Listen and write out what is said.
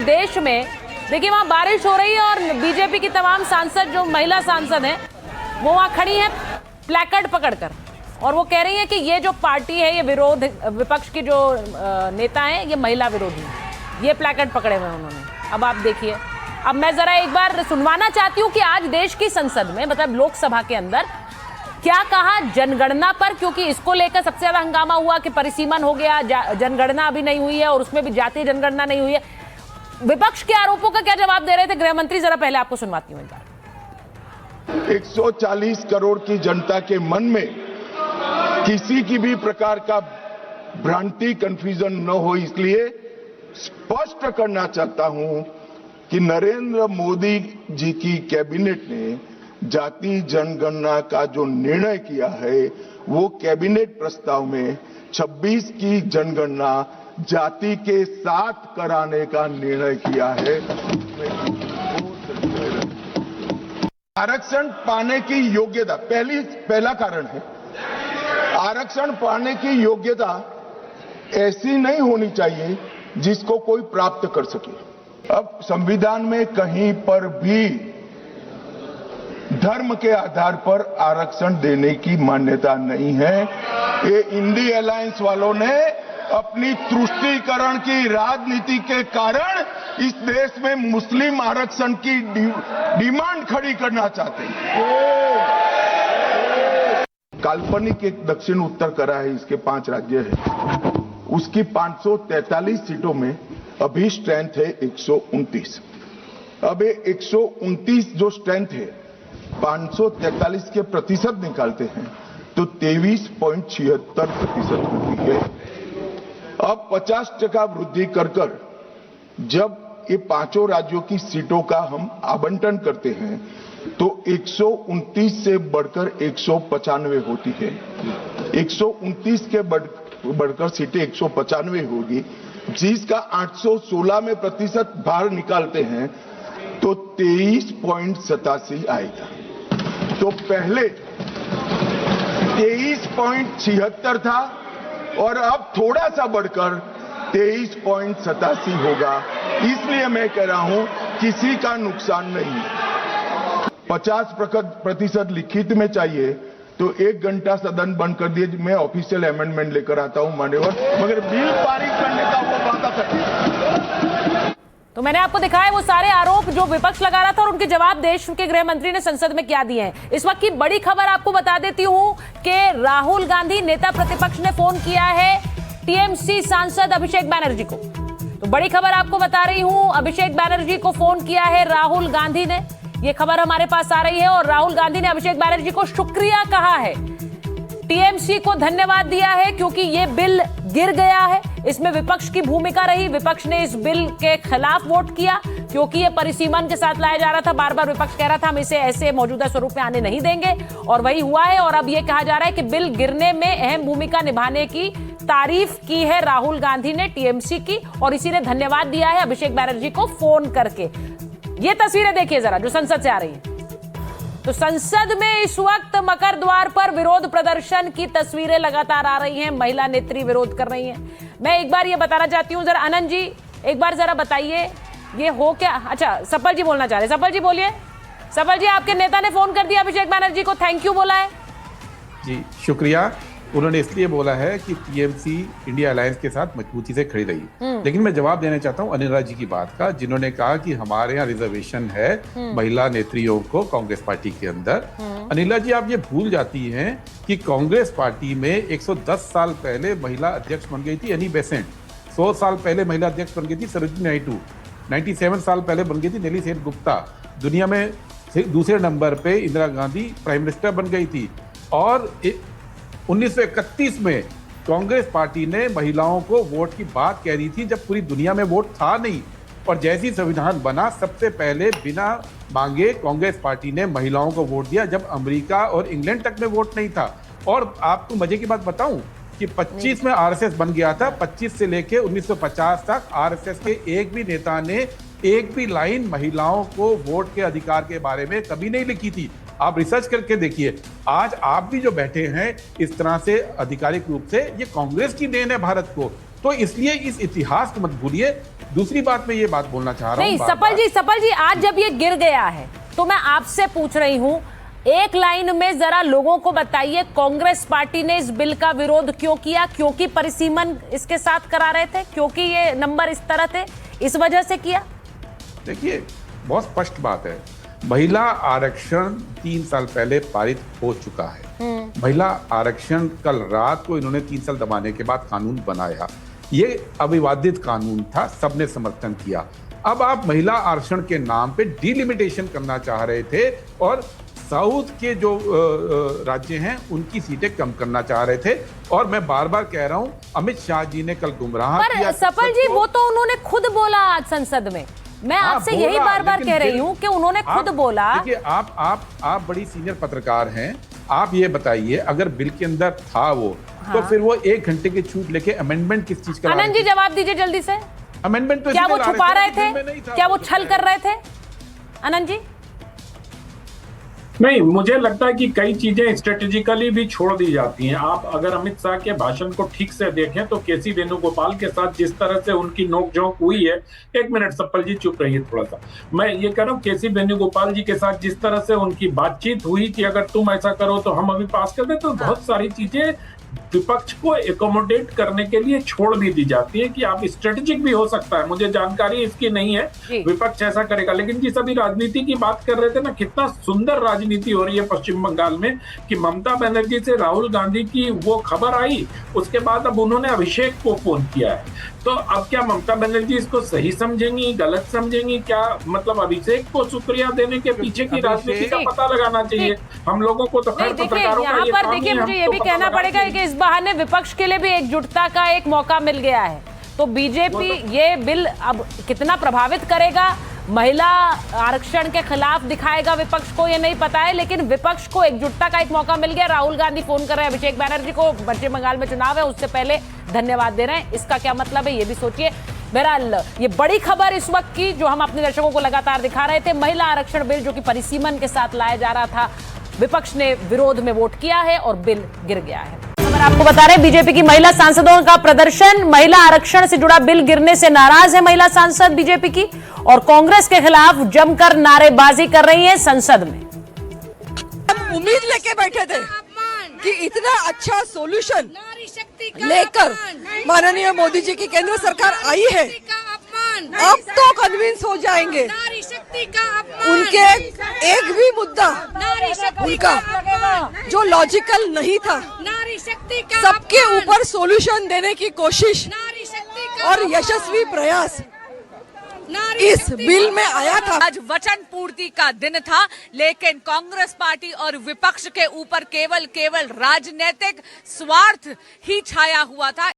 देश में देखिए वहां बारिश हो रही है और बीजेपी की तमाम सांसद जो महिला सांसद हैं वो वहां खड़ी हैं प्लैकार्ड पकड़कर और वो कह रही है कि ये जो पार्टी है ये विरोध विपक्ष की जो नेता हैं ये महिला विरोधी हैं। ये प्लैकार्ड पकड़े हुए हैं उन्होंने। अब आप देखिए, अब मैं जरा एक बार सुनवाना चाहती हूँ कि आज देश की संसद में मतलब लोकसभा के अंदर क्या कहा जनगणना पर, क्योंकि इसको लेकर सबसे ज्यादा हंगामा हुआ कि परिसीमन हो गया, जनगणना अभी नहीं हुई है और उसमें भी जातीय जनगणना नहीं हुई है। विपक्ष के आरोपों का क्या जवाब दे रहे थे गृह मंत्री, जरा पहले आपको सुनवाती हूँ। 140 करोड़ की जनता के मन में किसी की भी प्रकार का भ्रांति कंफ्यूजन न हो, इसलिए स्पष्ट करना चाहता हूं कि नरेंद्र मोदी जी की कैबिनेट ने जाति जनगणना का जो निर्णय किया है वो कैबिनेट प्रस्ताव में 26 की जनगणना जाति के साथ कराने का निर्णय किया है। आरक्षण पाने की योग्यता पहला कारण है। आरक्षण पाने की योग्यता ऐसी नहीं होनी चाहिए जिसको कोई प्राप्त कर सके। अब संविधान में कहीं पर भी धर्म के आधार पर आरक्षण देने की मान्यता नहीं है। ये इंडी अलायंस वालों ने अपनी तुष्टीकरण की राजनीति के कारण इस देश में मुस्लिम आरक्षण की डिमांड खड़ी करना चाहते हैं। काल्पनिक एक दक्षिण उत्तर करा है, इसके 5 राज्य है, उसकी 543 सीटों में अभी स्ट्रेंथ है 129। अब ये 129 जो स्ट्रेंथ है 543 के प्रतिशत निकालते हैं तो 23.76% होती है। अब 50% वृद्धि कर जब ये 5 राज्यों की सीटों का हम आवंटन करते हैं तो 129 से बढ़कर 195 होती है। 129 के बढ़कर सीटें 195 होगी, जिसका 816 में प्रतिशत भार निकालते हैं तो 23.87 आएगा। तो पहले 23.76 था और अब थोड़ा सा बढ़कर 23.87 होगा। इसलिए मैं कह रहा हूं किसी का नुकसान नहीं। 50% लिखित में चाहिए तो 1 घंटा सदन बंद कर दिए, मैं ऑफिशियल अमेंडमेंट लेकर आता हूं मान्यवर, मगर बिल पारित करने का वो वादा करते। तो मैंने आपको दिखाया वो सारे आरोप जो विपक्ष लगा रहा था और उनके जवाब देश के गृह मंत्री ने संसद में क्या दिए हैं। इस वक्त की बड़ी खबर आपको बता देती हूं कि राहुल गांधी नेता प्रतिपक्ष ने फोन किया है टीएमसी सांसद अभिषेक बैनर्जी को। तो बड़ी खबर आपको बता रही हूं, अभिषेक बैनर्जी को फोन किया है राहुल गांधी ने। ये खबर हमारे पास आ रही है और राहुल गांधी ने अभिषेक बैनर्जी को शुक्रिया कहा है, टीएमसी को धन्यवाद दिया है क्योंकि ये बिल गिर गया है। इसमें विपक्ष की भूमिका रही, विपक्ष ने इस बिल के खिलाफ वोट किया क्योंकि ये परिसीमन के साथ लाया जा रहा था। बार बार विपक्ष कह रहा था हम इसे ऐसे मौजूदा स्वरूप में आने नहीं देंगे और वही हुआ है। और अब ये कहा जा रहा है कि बिल गिरने में अहम भूमिका निभाने की तारीफ की है राहुल गांधी ने टीएमसी की और इसी ने धन्यवाद दिया है अभिषेक बैनर्जी को फोन करके। ये तस्वीरें देखिए जरा जो संसद से आ रही है। तो संसद में इस वक्त मकर द्वार पर विरोध प्रदर्शन की तस्वीरें लगातार आ रही हैं, महिला नेत्री विरोध कर रही हैं। मैं एक बार ये बताना चाहती हूं, जरा आनंद जी एक बार जरा बताइए ये हो क्या। अच्छा सफल जी बोलना चाह रहे, सफल जी बोलिए। सफल जी, आपके नेता ने फोन कर दिया अभिषेक बैनर्जी को, थैंक यू बोला है। जी शुक्रिया। उन्होंने इसलिए बोला है कि टीएमसी इंडिया अलायंस के साथ मजबूती से खड़ी रही। लेकिन मैं जवाब देना चाहता हूं अनिला जी की बात का, जिन्होंने कहा कि हमारे यहाँ रिजर्वेशन है महिला नेत्रियों को कांग्रेस पार्टी के अंदर। अनिला जी, आप ये भूल जाती हैं कि कांग्रेस पार्टी में 110 साल पहले महिला अध्यक्ष बन गई थी एनी बेसेंट, 100 साल पहले महिला अध्यक्ष बन गई थी सरोजिनी नायडू, 97 साल पहले बन गई थी नेली सेन गुप्ता, दुनिया में दूसरे नंबर पे इंदिरा गांधी प्राइम मिनिस्टर बन गई थी। और 1931 में कांग्रेस पार्टी ने महिलाओं को वोट की बात कह रही थी जब पूरी दुनिया में वोट था नहीं। और जैसी संविधान बना सबसे पहले बिना मांगे कांग्रेस पार्टी ने महिलाओं को वोट दिया जब अमेरिका और इंग्लैंड तक में वोट नहीं था। और आपको मजे की बात बताऊं कि 25 में आरएसएस बन गया था, 25 से लेके 1950 तक आरएसएस के एक भी नेता ने एक भी लाइन महिलाओं को वोट के अधिकार के बारे में कभी नहीं लिखी थी। आप रिसर्च करके देखिए, आज आप भी जो बैठे हैं इस तरह से आधिकारिक रूप से, ये कांग्रेस की देन है भारत को। तो इसलिए इस इतिहास को मत भूलिए दूसरी बात मैं ये बात बोलना चाह रहा हूँ, नहीं सफल जी आज जब ये गिर गया है तो मैं आपसे पूछ रही हूँ, एक लाइन में जरा लोगों को बताइए, कांग्रेस पार्टी ने इस बिल का विरोध क्यों किया? क्योंकि परिसीमन इसके साथ करा रहे थे, क्योंकि ये नंबर इस तरह थे, इस वजह से किया? देखिए, बहुत स्पष्ट बात है, महिला आरक्षण 3 साल पहले पारित हो चुका है। महिला आरक्षण कल रात को इन्होंने 3 साल दबाने के बाद कानून बनाया। ये अविवादित कानून था, सबने समर्थन किया। अब आप महिला आरक्षण के नाम पे डिलिमिटेशन करना चाह रहे थे और साउथ के जो राज्य हैं उनकी सीटें कम करना चाह रहे थे। और मैं बार बार कह रहा हूं, अमित शाह जी ने कल गुमराह किया। सफल जी वो तो उन्होंने खुद बोला आज संसद में, मैं आपसे यही बार बार कह रही हूं कि उन्होंने खुद बोला। देखिए, आप बड़ी सीनियर पत्रकार हैं, आप ये बताइए, अगर बिल के अंदर था वो, तो फिर वो 1 घंटे की छूट लेके अमेंडमेंट किस चीज का? आनंद जी जवाब दीजिए जल्दी से। अमेंडमेंट तो क्या वो छुपा रहे थे? क्या वो छल कर रहे थे? आनंद जी नहीं, मुझे लगता है कि कई चीजें स्ट्रेटेजिकली भी छोड़ दी जाती हैं। आप अगर अमित शाह के भाषण को ठीक से देखें तो केसी वेणुगोपाल के साथ जिस तरह से उनकी नोकझोंक हुई है, 1 मिनट सप्पल जी चुप रहिए थोड़ा सा, मैं ये कह रहा हूँ, केसी वेणुगोपाल जी के साथ जिस तरह से उनकी बातचीत हुई कि अगर तुम ऐसा करो तो हम अभी पास कर दें, तो बहुत सारी चीजें विपक्ष को एकोमोडेट करने के लिए छोड़ भी दी जाती है कि आप स्ट्रेटेजिक भी हो सकता है, मुझे जानकारी इसकी नहीं है, विपक्ष ऐसा करेगा। लेकिन जिस अभी राजनीति की बात कर रहे थे ना, कितना सुंदर राजनीति हो रही है पश्चिम बंगाल में कि ममता बनर्जी से राहुल गांधी की वो खबर आई, उसके बाद अब उन्होंने अभिषेक को फोन किया है। तो अब क्या ममता बनर्जी इसको सही समझेंगी, गलत समझेंगी? क्या मतलब अभिषेक को शुक्रिया देने के पीछे की राजनीति का पता लगाना चाहिए हम लोगों को। तो खैर पत्रकारों का ये काम देखिए, मुझे ये भी कहना पड़ेगा कि इस बहाने विपक्ष के लिए भी एकजुटता का एक मौका मिल गया है। तो बीजेपी ये बिल अब कितना प्रभावित करेगा, महिला आरक्षण के खिलाफ दिखाएगा विपक्ष को, ये नहीं पता है, लेकिन विपक्ष को एकजुटता का एक मौका मिल गया। राहुल गांधी फोन कर रहे हैं अभिषेक बैनर्जी को, पश्चिम बंगाल में चुनाव है उससे पहले धन्यवाद दे रहे हैं। इसका क्या मतलब है ये भी सोचिए। बहरहाल ये बड़ी खबर इस वक्त की जो हम अपने दर्शकों को लगातार दिखा रहे थे, महिला आरक्षण बिल जो कि परिसीमन के साथ लाया जा रहा था, विपक्ष ने विरोध में वोट किया है और बिल गिर गया है। खबर आपको बता रहे, बीजेपी की महिला सांसदों का प्रदर्शन, महिला आरक्षण से जुड़ा बिल गिरने से नाराज है महिला सांसद बीजेपी की, और कांग्रेस के खिलाफ जमकर नारेबाजी कर रही है संसद में। हम उम्मीद लेके बैठे थे कि इतना अच्छा सॉल्यूशन लेकर माननीय मोदी जी की केंद्र सरकार आई है, अब तो कन्विंस हो जाएंगे। उनके एक भी मुद्दा उनका जो लॉजिकल नहीं था, सबके ऊपर सॉल्यूशन देने की कोशिश और यशस्वी प्रयास इस बिल में आया था। आज वचन पूर्ति का दिन था, लेकिन कांग्रेस पार्टी और विपक्ष के ऊपर केवल राजनीतिक स्वार्थ ही छाया हुआ था।